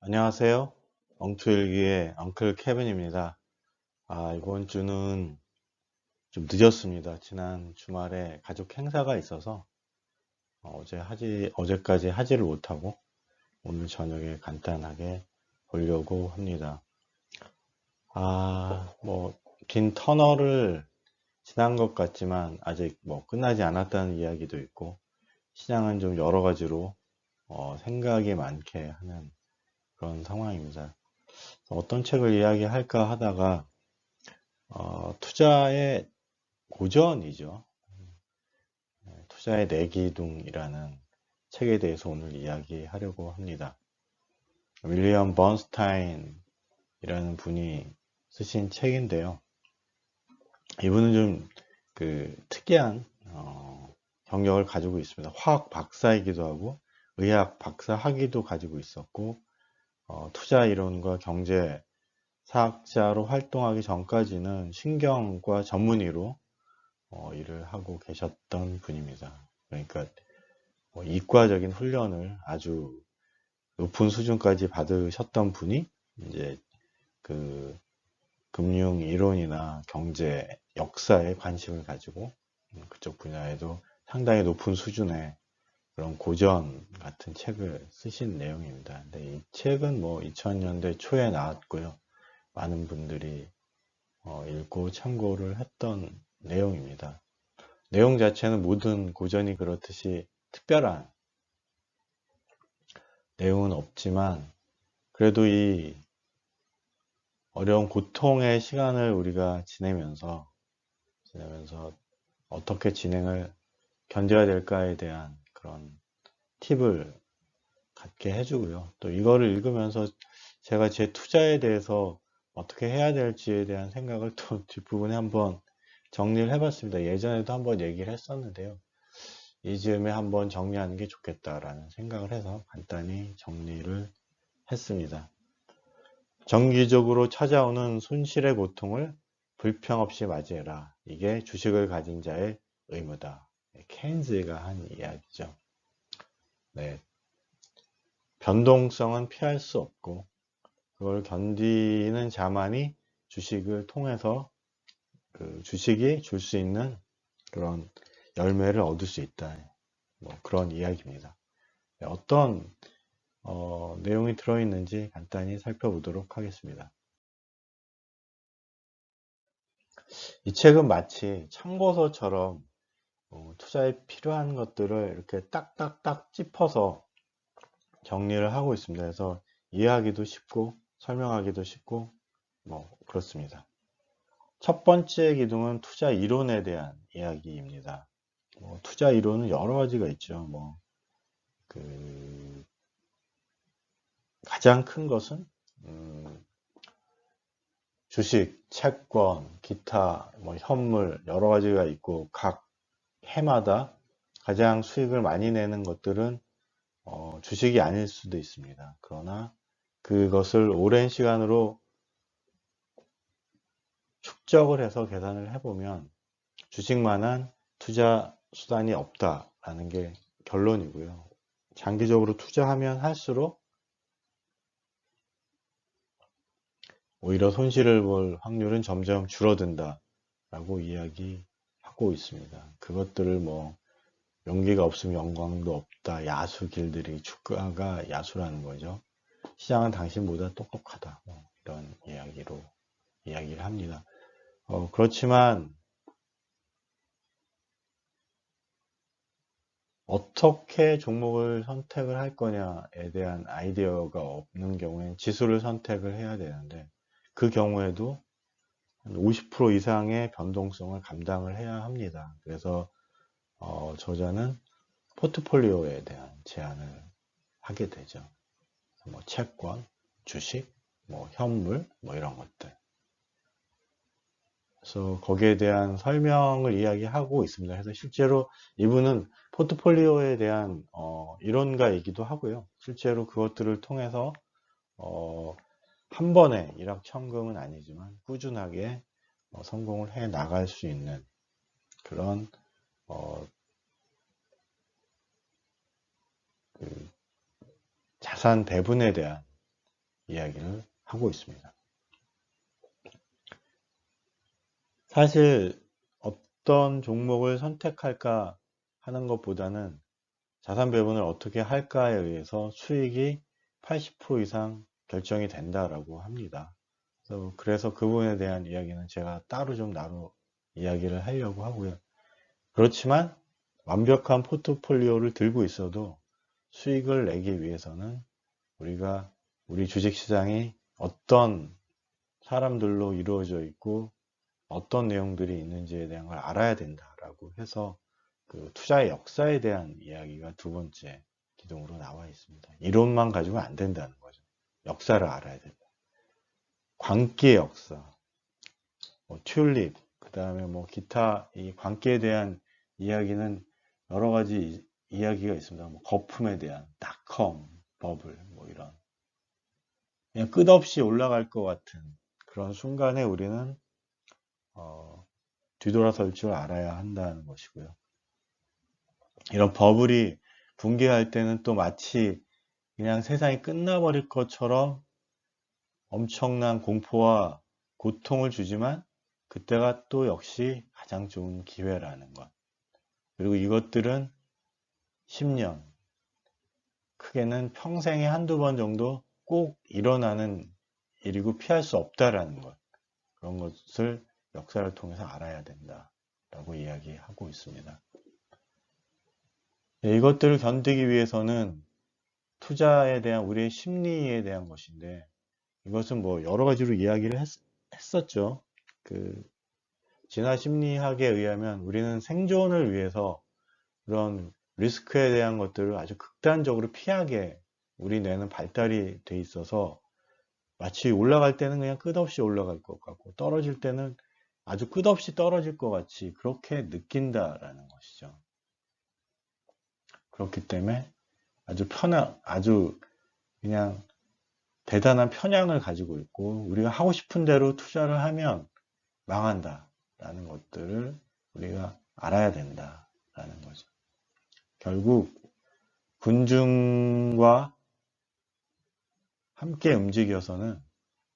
안녕하세요. 엉투일기의 엉클 케빈입니다. 이번 주는 좀 늦었습니다. 지난 주말에 가족 행사가 있어서 어제까지 하지를 못하고 오늘 저녁에 간단하게 보려고 합니다. 긴 터널을 지난 것 같지만 아직 끝나지 않았다는 이야기도 있고 시장은 좀 여러 가지로 생각이 많게 하는 그런 상황입니다. 어떤 책을 이야기할까 하다가 투자의 고전이죠. 투자의 내기둥이라는 책에 대해서 오늘 이야기하려고 합니다. 윌리엄 번스타인이라는 분이 쓰신 책인데요. 이분은 좀 특이한 경력을 가지고 있습니다. 화학 박사이기도 하고 의학 박사 학위도 가지고 있었고 투자 이론과 경제 사학자로 활동하기 전까지는 신경과 전문의로 일을 하고 계셨던 분입니다. 그러니까 이과적인 훈련을 아주 높은 수준까지 받으셨던 분이 이제 그 금융 이론이나 경제 역사에 관심을 가지고 그쪽 분야에도 상당히 높은 수준의 그런 고전 같은 책을 쓰신 내용입니다. 근데 이 책은 2000년대 초에 나왔고요. 많은 분들이 읽고 참고를 했던 내용입니다. 내용 자체는 모든 고전이 그렇듯이 특별한 내용은 없지만 그래도 이 어려운 고통의 시간을 우리가 지내면서 어떻게 진행을 견뎌야 될까에 대한 그런 팁을 갖게 해주고요. 또 이거를 읽으면서 제가 제 투자에 대해서 어떻게 해야 될지에 대한 생각을 또 뒷부분에 한번 정리를 해봤습니다. 예전에도 한번 얘기를 했었는데요. 이즈음에 한번 정리하는 게 좋겠다라는 생각을 해서 간단히 정리를 했습니다. 정기적으로 찾아오는 손실의 고통을 불평 없이 맞이해라. 이게 주식을 가진 자의 의무다. 케인즈가 한 이야기죠. 네. 변동성은 피할 수 없고 그걸 견디는 자만이 주식을 통해서 주식이 줄 수 있는 그런 열매를 얻을 수 있다. 그런 이야기입니다. 네, 어떤 내용이 들어있는지 간단히 살펴보도록 하겠습니다. 이 책은 마치 참고서처럼 투자에 필요한 것들을 이렇게 딱딱딱 짚어서 정리를 하고 있습니다. 그래서 이해하기도 쉽고 설명하기도 쉽고 그렇습니다. 첫 번째 기둥은 투자 이론에 대한 이야기입니다. 투자 이론은 여러 가지가 있죠. 가장 큰 것은 주식, 채권, 기타, 현물 여러 가지가 있고 각 해마다 가장 수익을 많이 내는 것들은 주식이 아닐 수도 있습니다. 그러나 그것을 오랜 시간으로 축적을 해서 계산을 해보면 주식만한 투자 수단이 없다라는 게 결론이고요. 장기적으로 투자하면 할수록 오히려 손실을 볼 확률은 점점 줄어든다라고 이야기하고 있습니다. 그것들을 용기가 없으면 영광도 없다. 야수 길들이기, 주가가 야수라는 거죠. 시장은 당신보다 똑똑하다. 이런 이야기를 합니다. 그렇지만 어떻게 종목을 선택을 할 거냐에 대한 아이디어가 없는 경우에는 지수를 선택을 해야 되는데 그 경우에도 50% 이상의 변동성을 감당을 해야 합니다. 그래서 저자는 포트폴리오에 대한 제안을 하게 되죠. 채권, 주식, 현물, 이런 것들. 그래서 거기에 대한 설명을 이야기하고 있습니다. 그래서 실제로 이분은 포트폴리오에 대한 이론가이기도 하고요. 실제로 그것들을 통해서 한 번에 일확천금은 아니지만 꾸준하게 성공을 해 나갈 수 있는 그런 자산 배분에 대한 이야기를 하고 있습니다. 사실 어떤 종목을 선택할까 하는 것보다는 자산 배분을 어떻게 할까에 의해서 수익이 80% 이상 결정이 된다라고 합니다. 그래서 그 부분에 대한 이야기는 제가 따로 좀 나눠 이야기를 하려고 하고요. 그렇지만 완벽한 포트폴리오를 들고 있어도 수익을 내기 위해서는 우리가 우리 주식시장이 어떤 사람들로 이루어져 있고 어떤 내용들이 있는지에 대한 걸 알아야 된다라고 해서 그 투자의 역사에 대한 이야기가 두 번째 기둥으로 나와 있습니다. 이론만 가지고 안 된다는 거죠. 역사를 알아야 된다. 광기의 역사, 튤립, 그 다음에 기타 이 광기에 대한 이야기는 여러 가지 이야기가 있습니다. 거품에 대한 닷컴, 버블, 이런. 그냥 끝없이 올라갈 것 같은 그런 순간에 우리는 뒤돌아설 줄 알아야 한다는 것이고요. 이런 버블이 붕괴할 때는 또 마치 그냥 세상이 끝나버릴 것처럼 엄청난 공포와 고통을 주지만 그때가 또 역시 가장 좋은 기회라는 것. 그리고 이것들은 10년, 크게는 평생에 한두 번 정도 꼭 일어나는 일이고 피할 수 없다라는 것. 그런 것을 역사를 통해서 알아야 된다라고 이야기하고 있습니다. 이것들을 견디기 위해서는 투자에 대한 우리의 심리에 대한 것인데 이것은 여러 가지로 이야기를 했었죠. 진화 심리학에 의하면 우리는 생존을 위해서 그런 리스크에 대한 것들을 아주 극단적으로 피하게 우리 뇌는 발달이 돼 있어서 마치 올라갈 때는 그냥 끝없이 올라갈 것 같고 떨어질 때는 아주 끝없이 떨어질 것 같이 그렇게 느낀다라는 것이죠. 그렇기 때문에 아주 그냥 대단한 편향을 가지고 있고 우리가 하고 싶은 대로 투자를 하면 망한다라는 것들을 우리가 알아야 된다라는 거죠. 결국 군중과 함께 움직여서는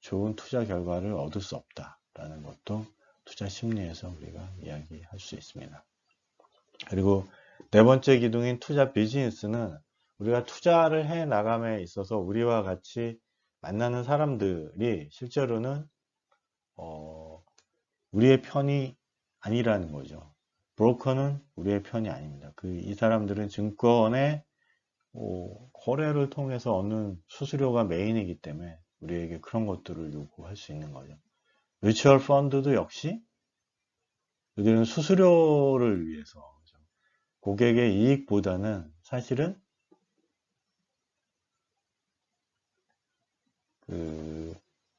좋은 투자 결과를 얻을 수 없다라는 것도 투자 심리에서 우리가 이야기할 수 있습니다. 그리고 네 번째 기둥인 투자 비즈니스는 우리가 투자를 해 나감에 있어서 우리와 같이 만나는 사람들이 실제로는 우리의 편이 아니라는 거죠. 브로커는 우리의 편이 아닙니다. 이 사람들은 증권의 거래를 통해서 얻는 수수료가 메인이기 때문에 우리에게 그런 것들을 요구할 수 있는 거죠. 뮤추얼 펀드도 역시 여기는 수수료를 위해서 고객의 이익보다는 사실은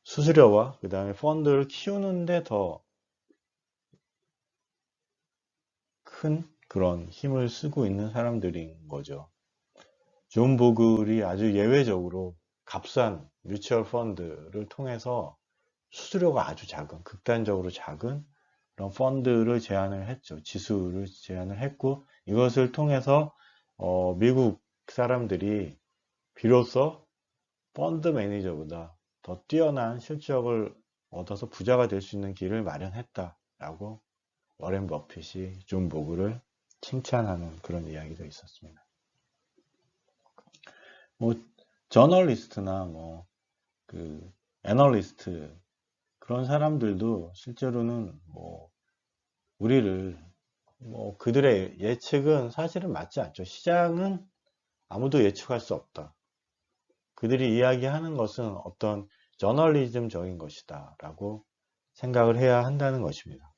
수수료와 그 다음에 펀드를 키우는데 더 큰 그런 힘을 쓰고 있는 사람들인 거죠. 존 보글이 아주 예외적으로 값싼 뮤추얼 펀드를 통해서 수수료가 아주 작은, 극단적으로 작은 그런 펀드를 제안을 했죠. 지수를 제안을 했고 이것을 통해서 미국 사람들이 비로소 펀드 매니저보다 더 뛰어난 실적을 얻어서 부자가 될 수 있는 길을 마련했다라고 워렌 버핏이 존 보글을 칭찬하는 그런 이야기도 있었습니다. 저널리스트나 애널리스트 그런 사람들도 실제로는 우리를 그들의 예측은 사실은 맞지 않죠. 시장은 아무도 예측할 수 없다. 그들이 이야기하는 것은 어떤 저널리즘적인 것이다 라고 생각을 해야 한다는 것입니다.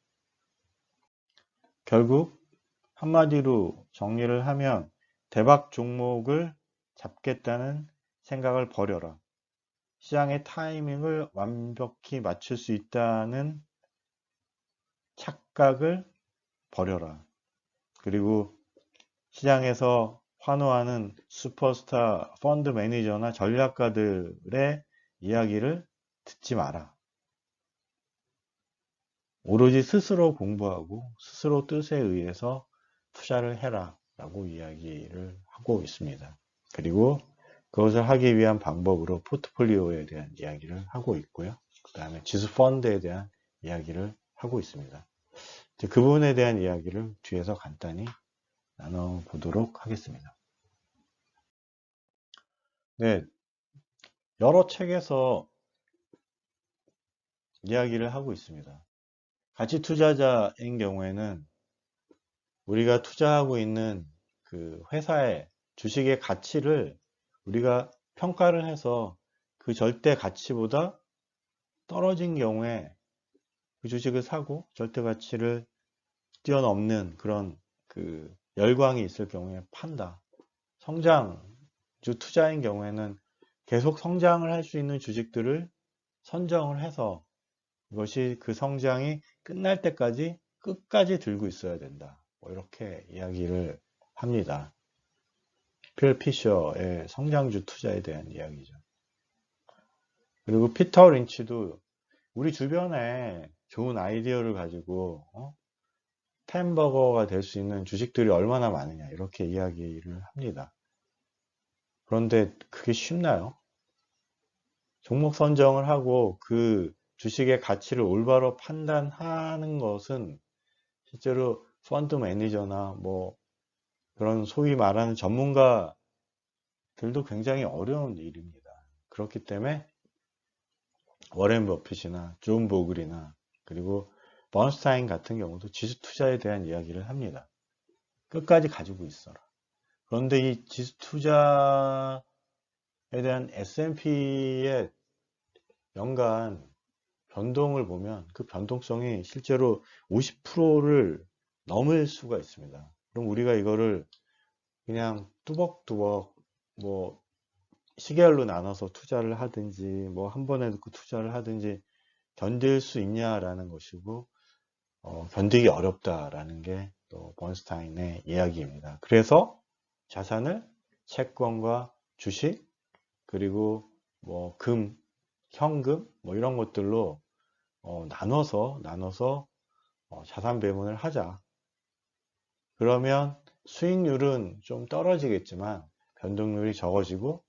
결국 한마디로 정리를 하면 대박 종목을 잡겠다는 생각을 버려라. 시장의 타이밍을 완벽히 맞출 수 있다는 착각을 버려라. 그리고 시장에서 환호하는 슈퍼스타 펀드 매니저나 전략가들의 이야기를 듣지 마라. 오로지 스스로 공부하고 스스로 뜻에 의해서 투자를 해라 라고 이야기를 하고 있습니다. 그리고 그것을 하기 위한 방법으로 포트폴리오에 대한 이야기를 하고 있고요. 그 다음에 지수 펀드에 대한 이야기를 하고 있습니다. 그 부분에 대한 이야기를 뒤에서 간단히 나눠보도록 하겠습니다. 네, 여러 책에서 이야기를 하고 있습니다. 가치 투자자인 경우에는 우리가 투자하고 있는 그 회사의 주식의 가치를 우리가 평가를 해서 그 절대 가치보다 떨어진 경우에 그 주식을 사고 절대 가치를 뛰어넘는 그런 그 열광이 있을 경우에 판다. 성장주 투자인 경우에는 계속 성장을 할 수 있는 주식들을 선정을 해서 이것이 그 성장이 끝날 때까지 끝까지 들고 있어야 된다. 뭐 이렇게 이야기를 합니다. 필 피셔의 성장주 투자에 대한 이야기죠. 그리고 피터 린치도 우리 주변에 좋은 아이디어를 가지고 템버거가 될 수 있는 주식들이 얼마나 많으냐 이렇게 이야기를 합니다. 그런데 그게 쉽나요? 종목 선정을 하고 그 주식의 가치를 올바로 판단하는 것은 실제로 펀드 매니저나 뭐 그런 소위 말하는 전문가들도 굉장히 어려운 일입니다. 그렇기 때문에 워렌 버핏이나 존 보글이나 그리고 번스타인 같은 경우도 지수 투자에 대한 이야기를 합니다. 끝까지 가지고 있어라. 그런데 이 지수 투자에 대한 S&P의 연간 변동을 보면 그 변동성이 실제로 50%를 넘을 수가 있습니다. 그럼 우리가 이거를 그냥 뚜벅뚜벅 뭐 시계열로 나눠서 투자를 하든지 뭐 한 번에 넣고 투자를 하든지 견딜 수 있냐라는 것이고 견디기 어렵다라는 게 또 번스타인의 이야기입니다. 그래서 자산을 채권과 주식 그리고 뭐 금, 현금 뭐 이런 것들로 나눠서 자산 배분을 하자. 그러면 수익률은 좀 떨어지겠지만 변동률이 적어지고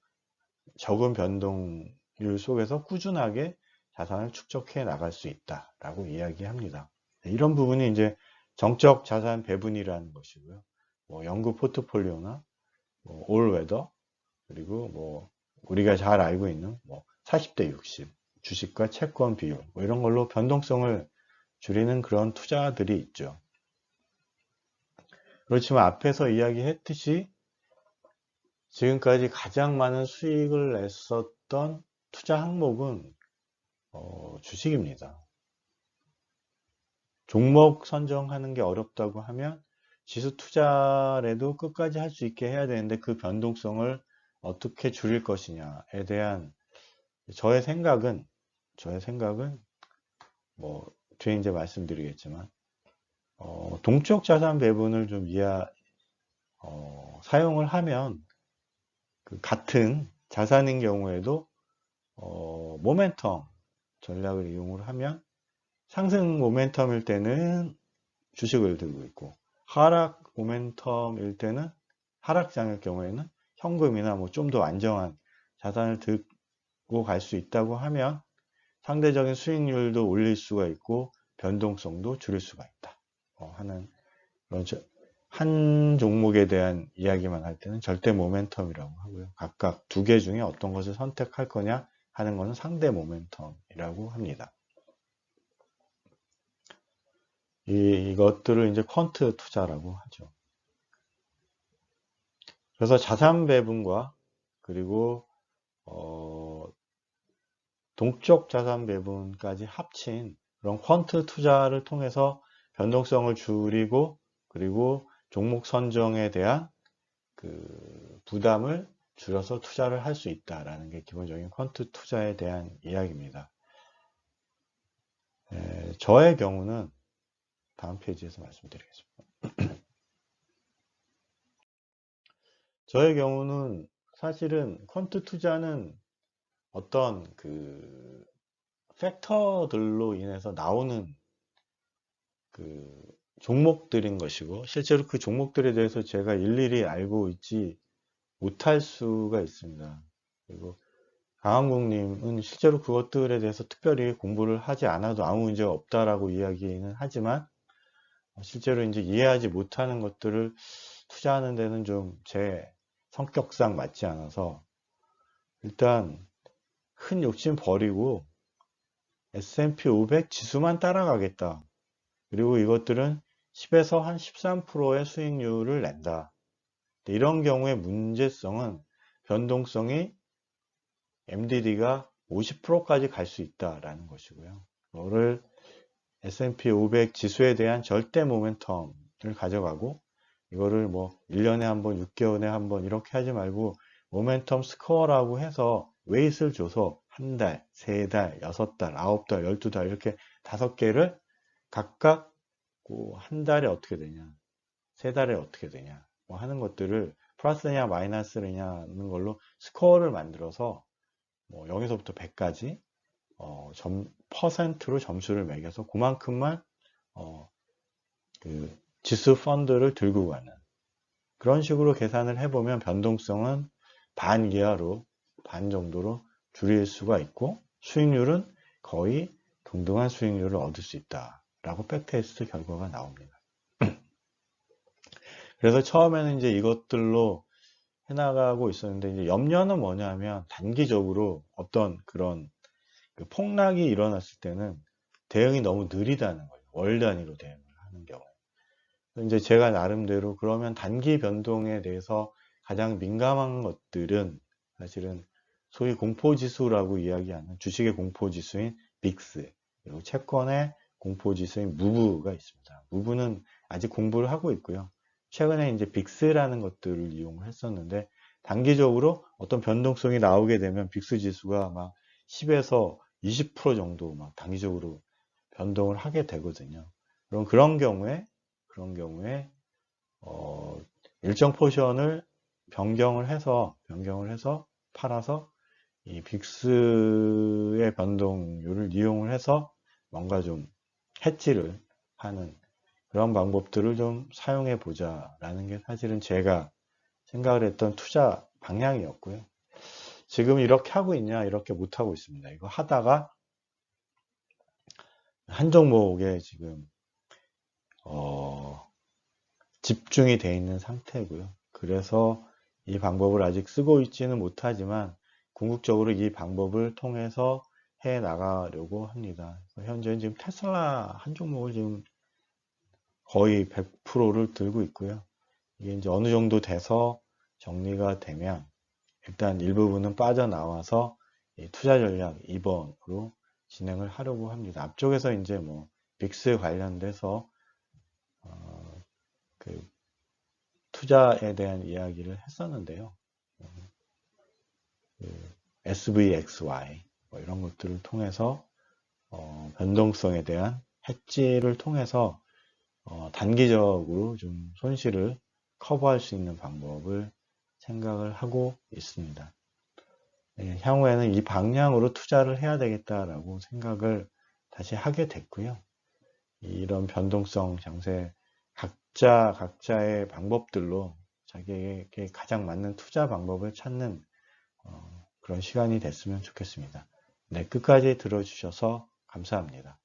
적은 변동률 속에서 꾸준하게 자산을 축적해 나갈 수 있다라고 이야기합니다. 이런 부분이 이제 정적 자산 배분이라는 것이고요. 뭐 연구 포트폴리오나 뭐 올웨더 그리고 뭐 우리가 잘 알고 있는 뭐 40대 60 주식과 채권 비율 뭐 이런 걸로 변동성을 줄이는 그런 투자들이 있죠. 그렇지만 앞에서 이야기했듯이 지금까지 가장 많은 수익을 냈었던 투자 항목은 주식입니다. 종목 선정하는 게 어렵다고 하면 지수 투자라도 끝까지 할 수 있게 해야 되는데 그 변동성을 어떻게 줄일 것이냐에 대한 저의 생각은 뭐 뒤에 이제 말씀드리겠지만 동적 자산 배분을 좀 사용을 하면 그 같은 자산인 경우에도 모멘텀 전략을 이용을 하면 상승 모멘텀일 때는 주식을 들고 있고 하락 모멘텀일 때는 하락장일 경우에는 현금이나 뭐 좀 더 안정한 자산을 들고 갈 수 있다고 하면 상대적인 수익률도 올릴 수가 있고 변동성도 줄일 수가 있다 하는 그런 한 종목에 대한 이야기만 할 때는 절대 모멘텀이라고 하고요. 각각 두 개 중에 어떤 것을 선택할 거냐 하는 것은 상대 모멘텀이라고 합니다. 이것들을 이제 퀀트 투자라고 하죠. 그래서 자산 배분과 그리고 동적 자산 배분까지 합친 그런 퀀트 투자를 통해서 변동성을 줄이고 그리고 종목 선정에 대한 그 부담을 줄여서 투자를 할 수 있다라는 게 기본적인 퀀트 투자에 대한 이야기입니다. 저의 경우는 다음 페이지에서 말씀드리겠습니다. 저의 경우는 사실은 퀀트 투자는 어떤 그 팩터들로 인해서 나오는 그 종목들인 것이고 실제로 그 종목들에 대해서 제가 일일이 알고 있지 못할 수가 있습니다. 그리고 강한국님은 실제로 그것들에 대해서 특별히 공부를 하지 않아도 아무 문제가 없다라고 이야기는 하지만 실제로 이제 이해하지 못하는 것들을 투자하는 데는 좀 제 성격상 맞지 않아서 일단 큰 욕심 버리고 S&P 500 지수만 따라가겠다. 그리고 이것들은 10에서 한 13%의 수익률을 낸다. 이런 경우의 문제성은 변동성이 MDD가 50%까지 갈 수 있다라는 것이고요. 이거를 S&P 500 지수에 대한 절대 모멘텀을 가져가고 이거를 뭐 1년에 한 번, 6개월에 한 번 이렇게 하지 말고 모멘텀 스코어라고 해서 웨이트를 줘서 한 달, 세 달, 6달, 9달, 12달 이렇게 5개를 각각 한 달에 어떻게 되냐, 세 달에 어떻게 되냐 뭐 하는 것들을 플러스냐 마이너스냐는 걸로 스코어를 만들어서 뭐 0에서부터 100까지 퍼센트로 점수를 매겨서 그만큼만 그 지수 펀드를 들고 가는 그런 식으로 계산을 해보면 변동성은 반 이하로, 반 정도로 줄일 수가 있고 수익률은 거의 동등한 수익률을 얻을 수 있다라고 백테스트 결과가 나옵니다. 그래서 처음에는 이제 이것들로 해나가고 있었는데 이제 염려는 뭐냐면 단기적으로 어떤 그런 그 폭락이 일어났을 때는 대응이 너무 느리다는 거예요. 월 단위로 대응을 하는 경우에. 이제 제가 나름대로 그러면 단기 변동에 대해서 가장 민감한 것들은 사실은 소위 공포지수라고 이야기하는 주식의 공포지수인 빅스, 그리고 채권의 공포지수인 무브가 있습니다. 무브는 아직 공부를 하고 있고요. 최근에 이제 빅스라는 것들을 이용을 했었는데 단기적으로 어떤 변동성이 나오게 되면 빅스 지수가 막 10에서 20% 정도 막 단기적으로 변동을 하게 되거든요. 그럼 그런 경우에 일정 포션을 변경을 해서 팔아서 이 빅스의 변동률을 이용을 해서 뭔가 좀 해지를 하는 그런 방법들을 좀 사용해 보자라는 게 사실은 제가 생각을 했던 투자 방향이었고요. 지금 이렇게 하고 있냐, 이렇게 못 하고 있습니다. 이거 하다가 한 종목에 지금 집중이 되어 있는 상태고요. 그래서 이 방법을 아직 쓰고 있지는 못하지만 궁극적으로 이 방법을 통해서 해 나가려고 합니다. 현재 지금 테슬라 한 종목을 지금 거의 100%를 들고 있고요. 이게 이제 어느 정도 돼서 정리가 되면 일단 일부분은 빠져나와서 투자 전략 2번으로 진행을 하려고 합니다. 앞쪽에서 이제 뭐 빅스 관련돼서 그 투자에 대한 이야기를 했었는데요. SVXY 뭐 이런 것들을 통해서 변동성에 대한 해지를 통해서 단기적으로 좀 손실을 커버할 수 있는 방법을 생각을 하고 있습니다. 향후에는 이 방향으로 투자를 해야 되겠다라고 생각을 다시 하게 됐고요. 이런 변동성 장세 각자의 방법들로 자기에게 가장 맞는 투자 방법을 찾는 그런 시간이 됐으면 좋겠습니다. 네, 끝까지 들어주셔서 감사합니다.